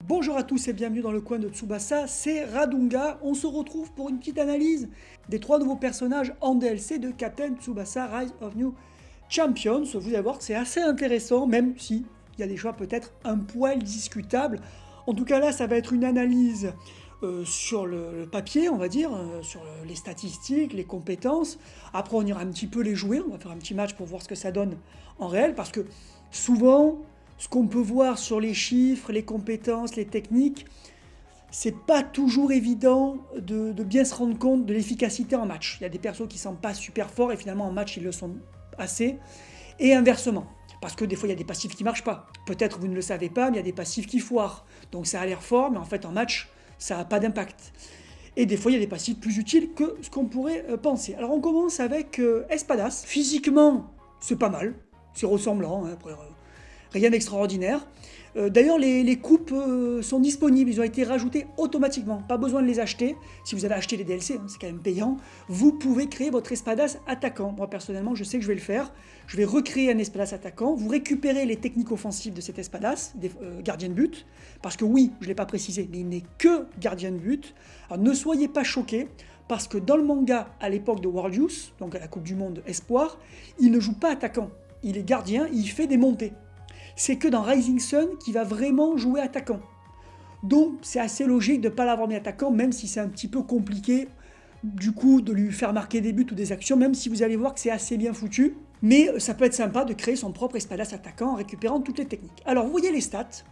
Bonjour à tous et bienvenue dans le coin de Tsubasa, c'est Radunga. On se retrouve pour une petite analyse des 3 nouveaux personnages en DLC de Captain Tsubasa Rise of New Champions. Vous allez voir que c'est assez intéressant, même si il y a des choix peut-être un poil discutables. En tout cas là, ça va être une analyse sur le papier, on va dire, sur les statistiques, les compétences. Après, on ira un petit peu les jouer, on va faire un petit match pour voir ce que ça donne en réel, parce que souvent, ce qu'on peut voir sur les chiffres, les compétences, les techniques, c'est pas toujours évident de bien se rendre compte de l'efficacité en match. Il y a des persos qui sont pas super forts et finalement en match ils le sont assez. Et inversement, parce que des fois il y a des passifs qui marchent pas. Peut-être vous ne le savez pas, mais il y a des passifs qui foirent. Donc ça a l'air fort, mais en fait en match, ça n'a pas d'impact. Et des fois il y a des passifs plus utiles que ce qu'on pourrait penser. Alors on commence avec Espadas. Physiquement, c'est pas mal, c'est ressemblant, hein, après, rien d'extraordinaire. D'ailleurs, les coupes sont disponibles, ils ont été rajoutés automatiquement, pas besoin de les acheter. Si vous avez acheté les DLC, hein, c'est quand même payant, vous pouvez créer votre Espadas attaquant. Moi personnellement, je sais que je vais le faire. Je vais recréer un Espadas attaquant, vous récupérez les techniques offensives de cet Espadas, des gardiens de but, parce que oui, je ne l'ai pas précisé, mais il n'est que gardien de but. Alors ne soyez pas choqués, parce que dans le manga, à l'époque de World Youth, donc à la Coupe du Monde Espoir, il ne joue pas attaquant, il est gardien, il fait des montées. C'est que dans Rising Sun qu'il va vraiment jouer attaquant. Donc c'est assez logique de ne pas l'avoir mis attaquant, même si c'est un petit peu compliqué du coup de lui faire marquer des buts ou des actions, même si vous allez voir que c'est assez bien foutu. Mais ça peut être sympa de créer son propre Espadas attaquant en récupérant toutes les techniques. Alors vous voyez les stats,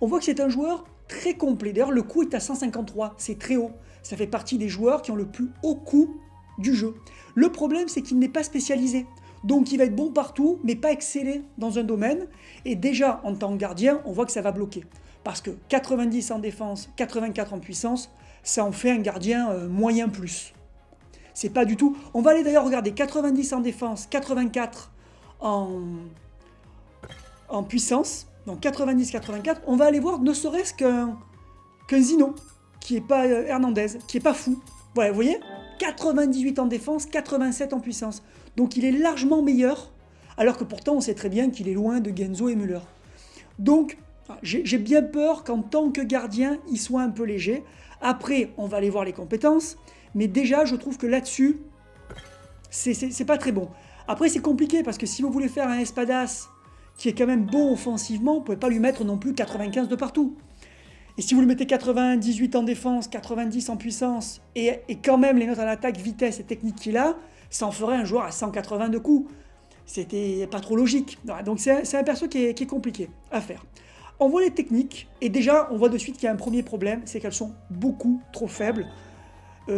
on voit que c'est un joueur très complet. D'ailleurs le coût est à 153, c'est très haut. Ça fait partie des joueurs qui ont le plus haut coût du jeu. Le problème c'est qu'il n'est pas spécialisé. Donc il va être bon partout, mais pas exceller dans un domaine. Et déjà, en tant que gardien, on voit que ça va bloquer. Parce que 90 en défense, 84 en puissance, ça en fait un gardien moyen plus. C'est pas du tout... On va aller d'ailleurs regarder 90 en défense, 84 en puissance. Donc 90-84, on va aller voir ne serait-ce qu'un Zino, qui n'est pas Hernandez, qui n'est pas fou. Voilà, vous voyez, 98 en défense, 87 en puissance. Donc il est largement meilleur, alors que pourtant on sait très bien qu'il est loin de Genzo et Müller. Donc j'ai bien peur qu'en tant que gardien, il soit un peu léger. Après, on va aller voir les compétences, mais déjà je trouve que là-dessus, c'est pas très bon. Après c'est compliqué, parce que si vous voulez faire un Espadas qui est quand même bon offensivement, vous ne pouvez pas lui mettre non plus 95 de partout. Et si vous lui mettez 98 en défense, 90 en puissance, et quand même les notes en attaque, vitesse et technique qu'il a, ça en ferait un joueur à 180 de coups. C'était pas trop logique. Donc c'est un perso qui est compliqué à faire. On voit les techniques, et déjà on voit de suite qu'il y a un premier problème, c'est qu'elles sont beaucoup trop faibles.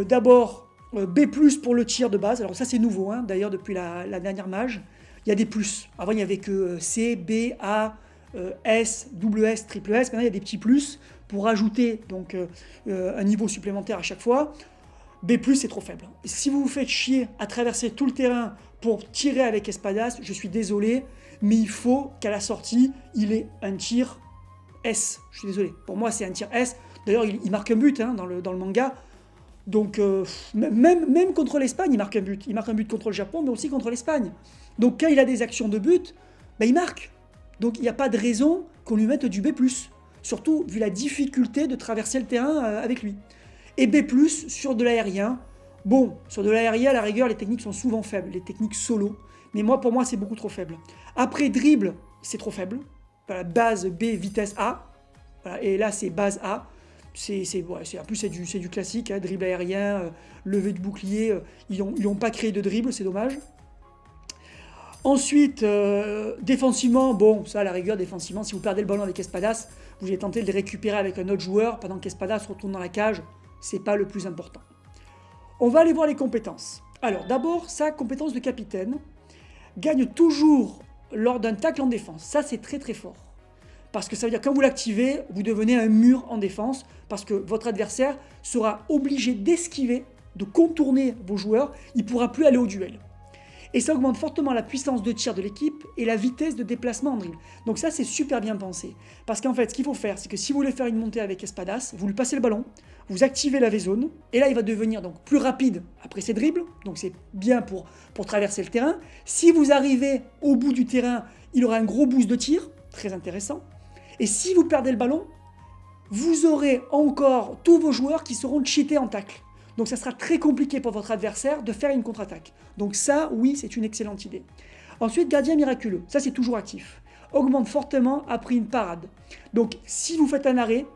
D'abord, B+, pour le tir de base, alors ça c'est nouveau, hein, d'ailleurs depuis la dernière mage, il y a des plus. Avant il n'y avait que C, B, A, S, double S, triple S, maintenant il y a des petits plus pour ajouter donc, un niveau supplémentaire à chaque fois. B+, c'est trop faible. Si vous vous faites chier à traverser tout le terrain pour tirer avec Espadas, je suis désolé, mais il faut qu'à la sortie, il ait un tir S. Je suis désolé. Pour moi, c'est un tir S. D'ailleurs, il marque un but hein, dans le manga. Donc, même contre l'Espagne, il marque un but. Il marque un but contre le Japon, mais aussi contre l'Espagne. Donc, quand il a des actions de but, ben, il marque. Donc, il n'y a pas de raison qu'on lui mette du B+. Surtout, vu la difficulté de traverser le terrain avec lui. Et B+, sur de l'aérien. Bon, sur de l'aérien, à la rigueur, les techniques sont souvent faibles, les techniques solo. Mais pour moi, c'est beaucoup trop faible. Après, dribble, c'est trop faible. Voilà, base B, vitesse A. Voilà, et là, c'est base A. En plus, c'est du classique, hein, dribble aérien, lever de bouclier. Ils n'ont pas créé de dribble, c'est dommage. Ensuite, défensivement, bon, ça à la rigueur, défensivement, si vous perdez le ballon avec Espadas, vous allez tenter de le récupérer avec un autre joueur pendant qu'Espadas retourne dans la cage, c'est pas le plus important. On va aller voir les compétences. Alors d'abord, sa compétence de capitaine gagne toujours lors d'un tacle en défense. Ça, c'est très très fort. Parce que ça veut dire que quand vous l'activez, vous devenez un mur en défense, parce que votre adversaire sera obligé d'esquiver, de contourner vos joueurs, il ne pourra plus aller au duel. Et ça augmente fortement la puissance de tir de l'équipe et la vitesse de déplacement en dribble. Donc ça, c'est super bien pensé. Parce qu'en fait, ce qu'il faut faire, c'est que si vous voulez faire une montée avec Espadas, vous lui passez le ballon, vous activez la V-zone, et là, il va devenir donc plus rapide après ses dribbles, donc c'est bien pour traverser le terrain. Si vous arrivez au bout du terrain, il aura un gros boost de tir, très intéressant. Et si vous perdez le ballon, vous aurez encore tous vos joueurs qui seront cheatés en tacle. Donc ça sera très compliqué pour votre adversaire de faire une contre-attaque. Donc ça, oui, c'est une excellente idée. Ensuite, gardien miraculeux, ça c'est toujours actif. Augmente fortement après une parade. Donc si vous faites un arrêt,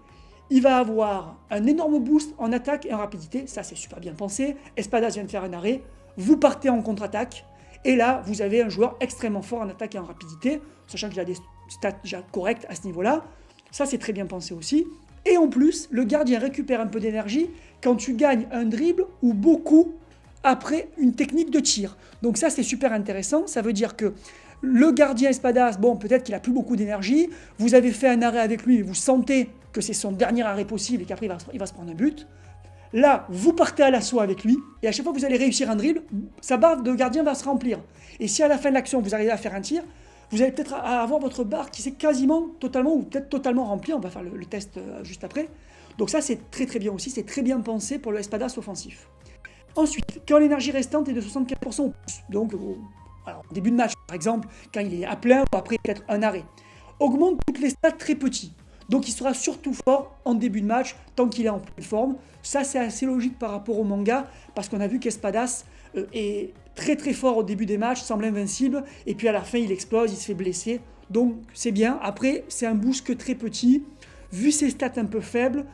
il va avoir un énorme boost en attaque et en rapidité. Ça, c'est super bien pensé. Espadas vient de faire un arrêt. Vous partez en contre-attaque. Et là, vous avez un joueur extrêmement fort en attaque et en rapidité, sachant qu'il a des stats déjà correctes à ce niveau-là. Ça, c'est très bien pensé aussi. Et en plus, le gardien récupère un peu d'énergie quand tu gagnes un dribble ou beaucoup après une technique de tir. Donc ça, c'est super intéressant. Ça veut dire que le gardien Espadas, bon, peut-être qu'il a plus beaucoup d'énergie. Vous avez fait un arrêt avec lui et vous sentez que c'est son dernier arrêt possible et qu'après il va se prendre un but. Là, vous partez à l'assaut avec lui et à chaque fois que vous allez réussir un dribble, sa barre de gardien va se remplir. Et si à la fin de l'action, vous arrivez à faire un tir, vous allez peut-être avoir votre barre qui s'est quasiment totalement ou peut-être totalement remplie. On va faire le test juste après. Donc ça, c'est très très bien aussi. C'est très bien pensé pour le Espadas offensif. Ensuite, quand l'énergie restante est de 75% ou plus, donc alors, au début de match, par exemple, quand il est à plein ou après peut-être un arrêt, augmente toutes les stats très petits. Donc il sera surtout fort en début de match, tant qu'il est en pleine forme. Ça, c'est assez logique par rapport au manga, parce qu'on a vu qu'Espadas est très très fort au début des matchs, semble invincible, et puis à la fin, il explose, il se fait blesser. Donc c'est bien. Après, c'est un boost que très petit. Vu ses stats un peu faibles,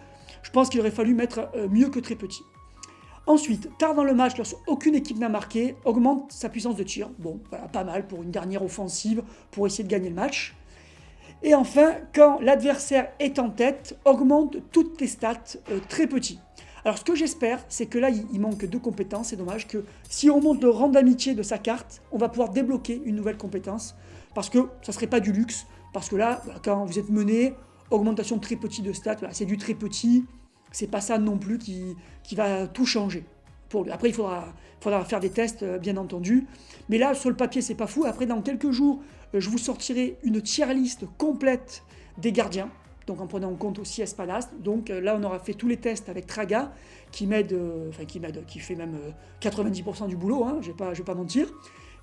je pense qu'il aurait fallu mettre mieux que très petit. Ensuite, tard dans le match, lorsqu'aucune équipe n'a marqué, augmente sa puissance de tir. Bon, voilà, pas mal pour une dernière offensive, pour essayer de gagner le match. Et enfin, quand l'adversaire est en tête, augmente toutes tes stats très petits. Alors ce que j'espère, c'est que là, il manque deux compétences. C'est dommage que si on monte le rang d'amitié de sa carte, on va pouvoir débloquer une nouvelle compétence. Parce que ça ne serait pas du luxe. Parce que là, quand vous êtes mené, augmentation très petit de stats, c'est du très petit. C'est pas ça non plus qui va tout changer. Pour lui. Après, il faudra faire des tests, bien entendu. Mais là, sur le papier, c'est pas fou. Après, dans quelques jours, je vous sortirai une tier list complète des gardiens. Donc, en prenant en compte aussi Espadas. Donc, là, on aura fait tous les tests avec Traga, qui fait même 90% du boulot. Hein, je vais pas mentir.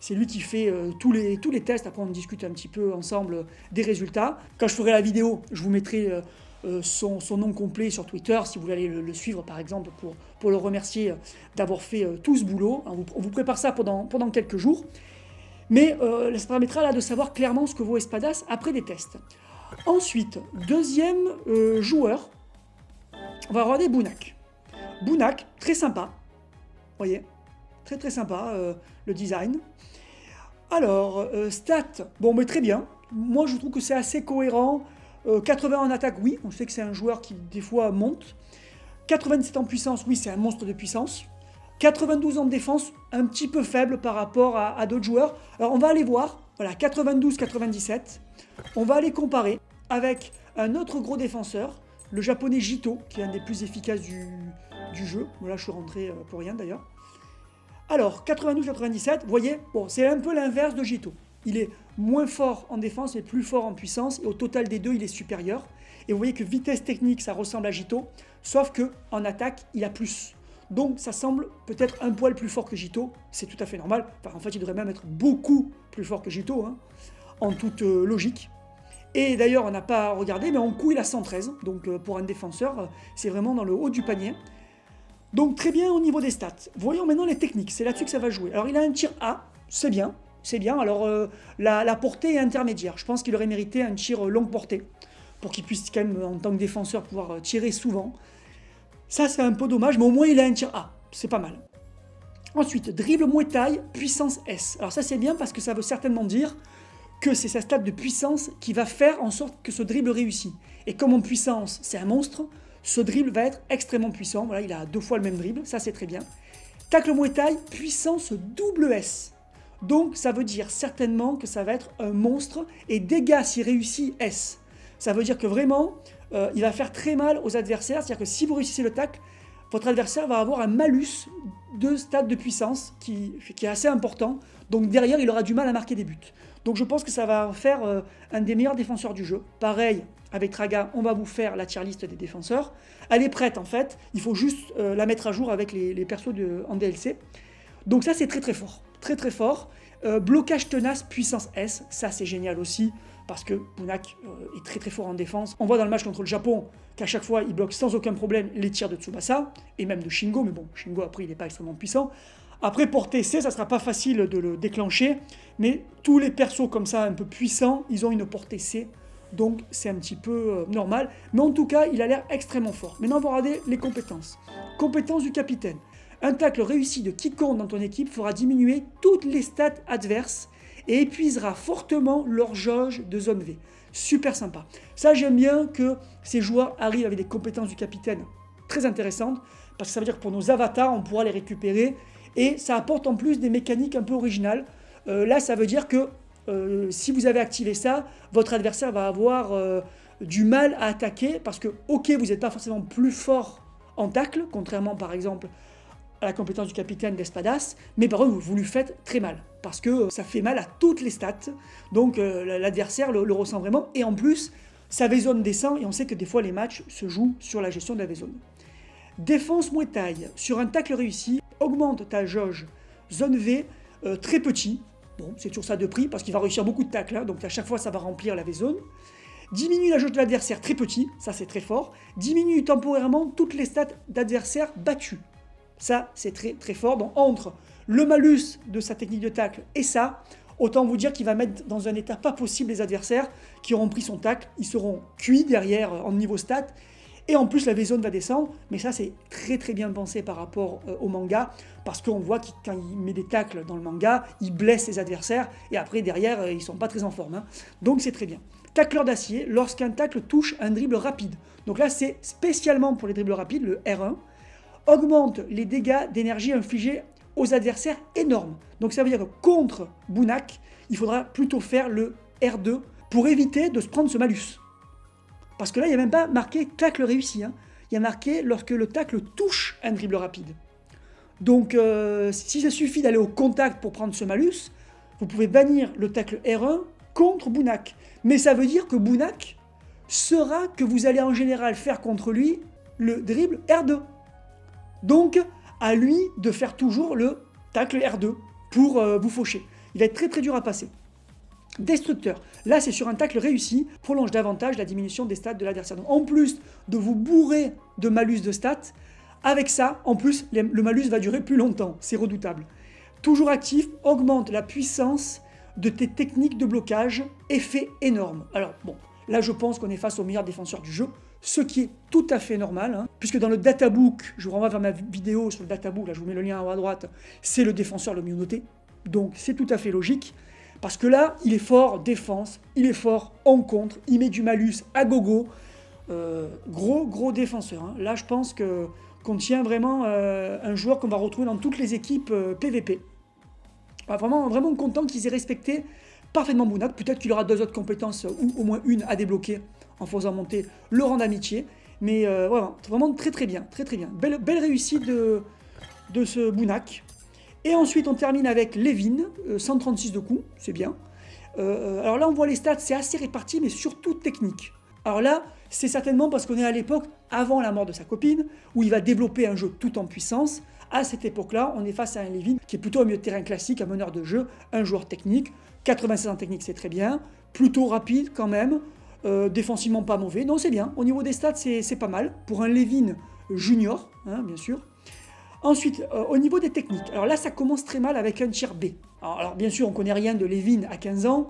C'est lui qui fait tous les tests. Après, on discute un petit peu ensemble des résultats. Quand je ferai la vidéo, je vous mettrai son nom complet sur Twitter, si vous voulez aller le suivre par exemple pour le remercier d'avoir fait tout ce boulot. On vous prépare ça pendant quelques jours, mais ça permettra là de savoir clairement ce que vaut Espadas après des tests. Ensuite, deuxième joueur, on va regarder Bounak. Bounak, très sympa, vous voyez, très très sympa le design. Alors, stats, bon mais très bien, moi je trouve que c'est assez cohérent. 80 en attaque, oui, on sait que c'est un joueur qui des fois monte. 87 en puissance, oui, c'est un monstre de puissance. 92 en défense, un petit peu faible par rapport à d'autres joueurs. Alors on va aller voir, voilà, 92-97. On va aller comparer avec un autre gros défenseur, le japonais Jito, qui est un des plus efficaces du jeu. Voilà, je suis rentré pour rien d'ailleurs. Alors, 92-97, vous voyez, bon, c'est un peu l'inverse de Jito. Il est moins fort en défense et plus fort en puissance. Et au total des deux, il est supérieur. Et vous voyez que vitesse technique, ça ressemble à Jito. Sauf qu'en attaque, il a plus. Donc ça semble peut-être un poil plus fort que Jito. C'est tout à fait normal. Enfin, en fait, il devrait même être beaucoup plus fort que Jito, hein, en toute logique. Et d'ailleurs, on n'a pas regardé, mais en coup, il a 113. Donc pour un défenseur, c'est vraiment dans le haut du panier. Donc très bien au niveau des stats. Voyons maintenant les techniques. C'est là-dessus que ça va jouer. Alors il a un tir A, c'est bien. C'est bien, alors la portée est intermédiaire. Je pense qu'il aurait mérité un tir longue portée pour qu'il puisse quand même, en tant que défenseur, pouvoir tirer souvent. Ça, c'est un peu dommage, mais au moins il a un tir A. C'est pas mal. Ensuite, dribble Muay Thai, puissance S. Alors ça, c'est bien parce que ça veut certainement dire que c'est sa stat de puissance qui va faire en sorte que ce dribble réussit. Et comme en puissance, c'est un monstre, ce dribble va être extrêmement puissant. Voilà, il a 2 fois le même dribble, ça c'est très bien. Tacle Muay Thai, puissance double S. Donc ça veut dire certainement que ça va être un monstre et dégâts s'il réussit S. Ça veut dire que vraiment il va faire très mal aux adversaires, c'est-à-dire que si vous réussissez le tacle, votre adversaire va avoir un malus de stade de puissance qui est assez important. Donc derrière il aura du mal à marquer des buts. Donc je pense que ça va faire un des meilleurs défenseurs du jeu. Pareil avec Traga, on va vous faire la tier list des défenseurs. Elle est prête en fait, il faut juste la mettre à jour avec les persos en DLC. Donc ça c'est très très fort. Très très fort. Blocage tenace, puissance S, ça c'est génial aussi. parce que Bunak est très très fort en défense. On voit dans le match contre le Japon qu'à chaque fois, il bloque sans aucun problème les tirs de Tsubasa, et même de Shingo, mais bon, Shingo après, il n'est pas extrêmement puissant. Après, pour TC, ça ne sera pas facile de le déclencher, mais tous les persos comme ça, un peu puissants, ils ont une portée C, donc c'est un petit peu normal. Mais en tout cas, il a l'air extrêmement fort. Maintenant, on va regarder les compétences. Compétences du capitaine. Un tacle réussi de quiconque dans ton équipe fera diminuer toutes les stats adverses et épuisera fortement leur jauge de zone V. Super sympa. Ça, j'aime bien que ces joueurs arrivent avec des compétences du capitaine très intéressantes, parce que ça veut dire que pour nos avatars, on pourra les récupérer, et ça apporte en plus des mécaniques un peu originales. Là, ça veut dire que si vous avez activé ça, votre adversaire va avoir du mal à attaquer, parce que, ok, vous n'êtes pas forcément plus fort en tacle, contrairement par exemple à la compétence du capitaine d'Espadas, mais par contre vous lui faites très mal, parce que ça fait mal à toutes les stats, donc l'adversaire le ressent vraiment, et en plus sa V-zone descend, et on sait que des fois les matchs se jouent sur la gestion de la V-zone. Défense Muay Thai, sur un tacle réussi, augmente ta jauge zone V très petit, bon c'est toujours ça de prix, parce qu'il va réussir beaucoup de tacles, hein, donc à chaque fois ça va remplir la V-zone. Diminue la jauge de l'adversaire très petit, ça c'est très fort, diminue temporairement toutes les stats d'adversaires battus. Ça, c'est très très fort. Donc, entre le malus de sa technique de tacle et ça, autant vous dire qu'il va mettre dans un état pas possible les adversaires qui auront pris son tacle. Ils seront cuits derrière en niveau stat. Et en plus, la V-zone va descendre. Mais ça, c'est très très bien pensé par rapport au manga. Parce qu'on voit que quand il met des tacles dans le manga, il blesse ses adversaires. Et après, derrière, ils sont pas très en forme. Hein. Donc, c'est très bien. Tacleur d'acier, lorsqu'un tacle touche un dribble rapide. Donc là, c'est spécialement pour les dribbles rapides, le R1. Augmente les dégâts d'énergie infligés aux adversaires énormes. Donc ça veut dire que contre Bunak, il faudra plutôt faire le R2 pour éviter de se prendre ce malus. Parce que là, il n'y a même pas marqué tacle réussi. Hein. Il y a marqué lorsque le tacle touche un dribble rapide. Donc si ça suffit d'aller au contact pour prendre ce malus, vous pouvez bannir le tacle R1 contre Bunak. Mais ça veut dire que Bunak sera que vous allez en général faire contre lui le dribble R2. Donc, à lui de faire toujours le tacle R2 pour vous faucher. Il va être très très dur à passer. Destructeur. Là, c'est sur un tacle réussi, prolonge davantage la diminution des stats de l'adversaire. Donc, en plus de vous bourrer de malus de stats, avec ça, en plus, le malus va durer plus longtemps. C'est redoutable. Toujours actif, augmente la puissance de tes techniques de blocage. Effet énorme. Alors, bon, là, je pense qu'on est face au meilleur défenseur du jeu. Ce qui est tout à fait normal, hein, puisque dans le databook, je vous renvoie vers ma vidéo sur le databook, là je vous mets le lien en haut à droite, c'est le défenseur le mieux noté, donc c'est tout à fait logique, parce que là, il est fort défense, il est fort en contre, il met du malus à gogo, gros défenseur. Hein. Là, je pense qu'on tient vraiment un joueur qu'on va retrouver dans toutes les équipes PVP. Vraiment content qu'ils aient respecté parfaitement Bunak, peut-être qu'il aura 2 autres compétences, ou au moins une à débloquer, en faisant monter le rang d'amitié. Mais voilà, vraiment très très bien, très très bien. Belle réussite de ce Bunak. Et ensuite on termine avec Levin, 136 de coups, c'est bien. Alors là on voit les stats, c'est assez réparti, mais surtout technique. Alors là, c'est certainement parce qu'on est à l'époque avant la mort de sa copine, où il va développer un jeu tout en puissance. À cette époque-là, on est face à un Levin qui est plutôt un milieu de terrain classique, un meneur de jeu, un joueur technique. 96 en technique, c'est très bien. Plutôt rapide quand même. Défensivement pas mauvais, non c'est bien, au niveau des stats c'est pas mal, pour un Levin junior, hein, bien sûr. Ensuite, au niveau des techniques, alors là ça commence très mal avec un tir B. Alors bien sûr on connaît rien de Levin à 15 ans,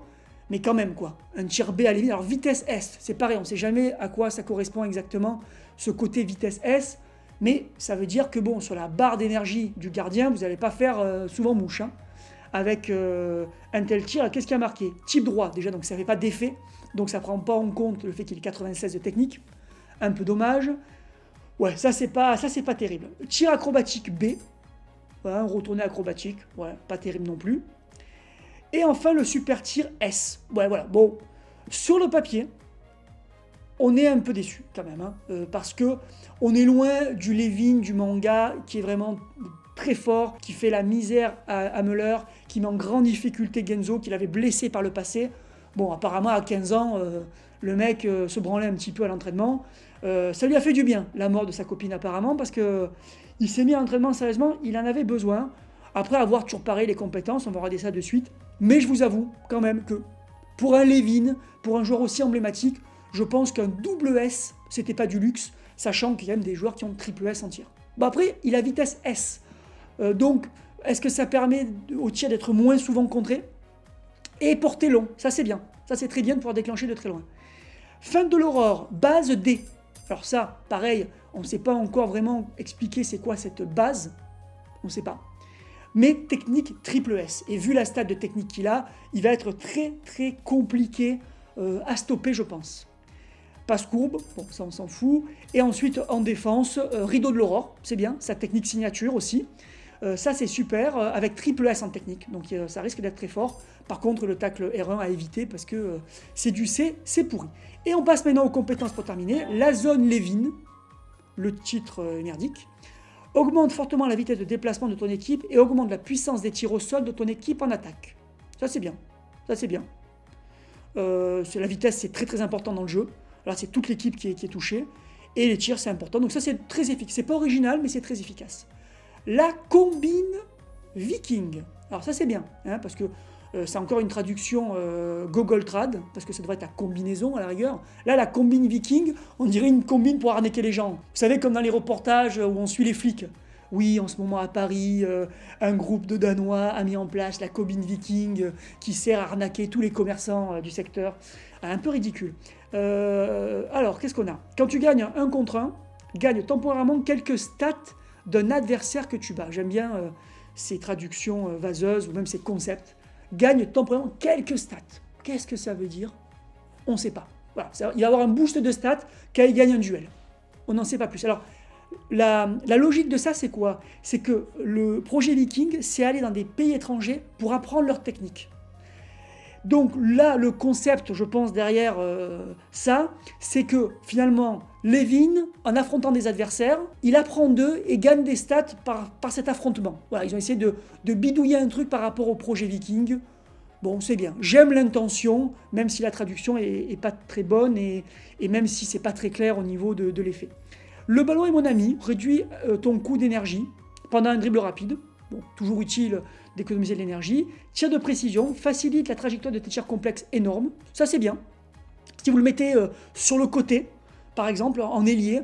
mais quand même quoi, un tir B à Levin, alors vitesse S, c'est pareil, on sait jamais à quoi ça correspond exactement, ce côté vitesse S, mais ça veut dire que bon, sur la barre d'énergie du gardien, vous n'allez pas faire souvent mouche, hein. Avec un tel tir, qu'est-ce qui a marqué? Type droit déjà, donc ça ne fait pas d'effet, donc ça ne prend pas en compte le fait qu'il ait 96 de technique, un peu dommage. Ouais, ça c'est pas terrible. Tir acrobatique B, voilà, retourné acrobatique, ouais, pas terrible non plus. Et enfin le super tir S, ouais voilà, bon, sur le papier, on est un peu déçu quand même, hein, parce que on est loin du Levin, du manga, qui est vraiment très fort, qui fait la misère à Müller, qui met en grande difficulté Genzo, qu'il avait blessé par le passé. Bon, apparemment, à 15 ans, le mec se branlait un petit peu à l'entraînement. Ça lui a fait du bien, la mort de sa copine, apparemment, parce qu'il s'est mis à l'entraînement sérieusement, il en avait besoin. Après avoir toujours pareil les compétences, on va regarder ça de suite. Mais je vous avoue, quand même, que Pour un Levin, pour un joueur aussi emblématique, je pense qu'un double S, c'était pas du luxe, sachant qu'il y a même des joueurs qui ont triple S en tir. Bon après, il a vitesse S. Donc, est-ce que ça permet au tir d'être moins souvent contré? Et portée long, ça c'est bien. Ça c'est très bien de pouvoir déclencher de très loin. Feinte de l'aurore, base D. Alors ça, pareil, on ne sait pas encore vraiment expliquer c'est quoi cette base. On ne sait pas. Mais technique triple S. Et vu la stat de technique qu'il a, il va être très très compliqué à stopper, je pense. Passe courbe, bon ça on s'en fout. Et ensuite en défense, rideau de l'aurore, c'est bien, sa technique signature aussi. Ça c'est super, avec triple S en technique, donc ça risque d'être très fort. Par contre le tacle R1 à éviter parce que c'est du C, c'est pourri. Et on passe maintenant aux compétences pour terminer. La zone Levin, le titre merdique, augmente fortement la vitesse de déplacement de ton équipe et augmente la puissance des tirs au sol de ton équipe en attaque. Ça c'est bien, ça c'est bien. La vitesse c'est très très important dans le jeu. Là c'est toute l'équipe qui est touchée. Et les tirs c'est important, donc ça c'est très efficace. C'est pas original mais c'est très efficace. La combine viking. Alors ça c'est bien, hein, parce que c'est encore une traduction Google Trad, parce que ça devrait être la combinaison à la rigueur. Là la combine viking, on dirait une combine pour arnaquer les gens. Vous savez comme dans les reportages où on suit les flics. Oui, en ce moment à Paris, un groupe de Danois a mis en place la combine viking qui sert à arnaquer tous les commerçants du secteur. Un peu ridicule. Alors qu'est-ce qu'on a? Quand tu gagnes un contre un, gagne temporairement quelques stats d'un adversaire que tu bats. J'aime bien ces traductions vaseuses ou même ces concepts. Gagne temporairement quelques stats. Qu'est-ce que ça veut dire? On ne sait pas. Voilà, il va y avoir un boost de stats quand il gagne un duel. On n'en sait pas plus. Alors, la logique de ça, c'est quoi? C'est que le projet Viking, c'est aller dans des pays étrangers pour apprendre leur technique. Donc là, le concept, je pense, derrière ça, c'est que finalement, Levin, en affrontant des adversaires, il apprend d'eux et gagne des stats par cet affrontement. Voilà, ils ont essayé de bidouiller un truc par rapport au projet Viking. Bon, c'est bien. J'aime l'intention, même si la traduction est pas très bonne et même si c'est pas très clair au niveau de l'effet. Le ballon est mon ami, réduit ton coût d'énergie pendant un dribble rapide. Bon, toujours utile d'économiser de l'énergie. Tir de précision, facilite la trajectoire de tes tirs complexes énormes. Ça, c'est bien. Si vous le mettez sur le côté, par exemple, en ailier,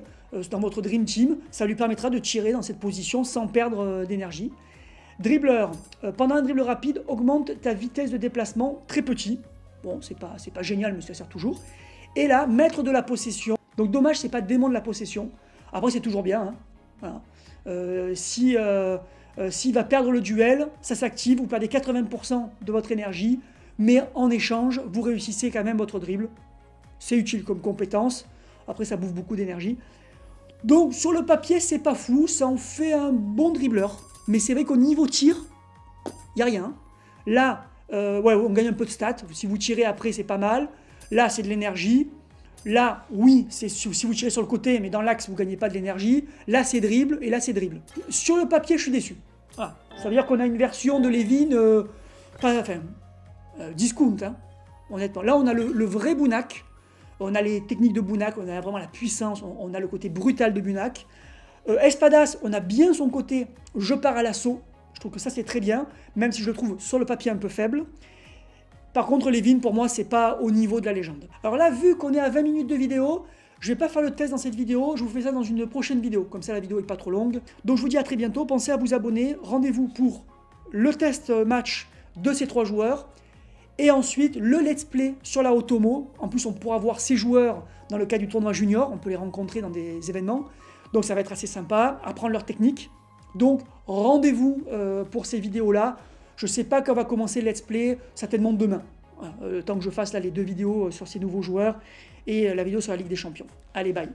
dans votre Dream Team, ça lui permettra de tirer dans cette position sans perdre d'énergie. Dribbleur, pendant un dribble rapide, augmente ta vitesse de déplacement très petit. Bon, c'est pas génial, mais ça sert toujours. Et là, maître de la possession. Donc dommage, c'est pas démon de la possession. Après, c'est toujours bien. Hein. Voilà. S'il va perdre le duel, ça s'active, vous perdez 80% de votre énergie, mais en échange, vous réussissez quand même votre dribble. C'est utile comme compétence. Après, ça bouffe beaucoup d'énergie. Donc, sur le papier, c'est pas fou. Ça en fait un bon dribbleur. Mais c'est vrai qu'au niveau tir, il n'y a rien. Là, ouais, on gagne un peu de stats. Si vous tirez après, c'est pas mal. Là, c'est de l'énergie. Là, oui, c'est si vous tirez sur le côté, mais dans l'axe, vous ne gagnez pas de l'énergie. Là, c'est dribble, et là, c'est dribble. Sur le papier, je suis déçu. Voilà. Ça veut dire qu'on a une version de Levin, discount, hein, honnêtement. Là, on a le vrai Bunak. On a les techniques de Bunak, on a vraiment la puissance, on a le côté brutal de Bunak. Espadas, on a bien son côté « je pars à l'assaut ». Je trouve que ça, c'est très bien, même si je le trouve sur le papier un peu faible. Par contre, Levin, pour moi, c'est pas au niveau de la légende. Alors là, vu qu'on est à 20 minutes de vidéo, je vais pas faire le test dans cette vidéo, je vous fais ça dans une prochaine vidéo. Comme ça, la vidéo est pas trop longue. Donc, je vous dis à très bientôt. Pensez à vous abonner. Rendez-vous pour le test match de ces 3 joueurs. Et ensuite, le let's play sur la Otomo. En plus, on pourra voir ces joueurs dans le cas du tournoi junior. On peut les rencontrer dans des événements. Donc, ça va être assez sympa. Apprendre leur technique. Donc, rendez-vous pour ces vidéos-là. Je ne sais pas quand va commencer le let's play, certainement demain. Voilà, tant que je fasse là, les 2 vidéos sur ces nouveaux joueurs et la vidéo sur la Ligue des Champions. Allez, bye.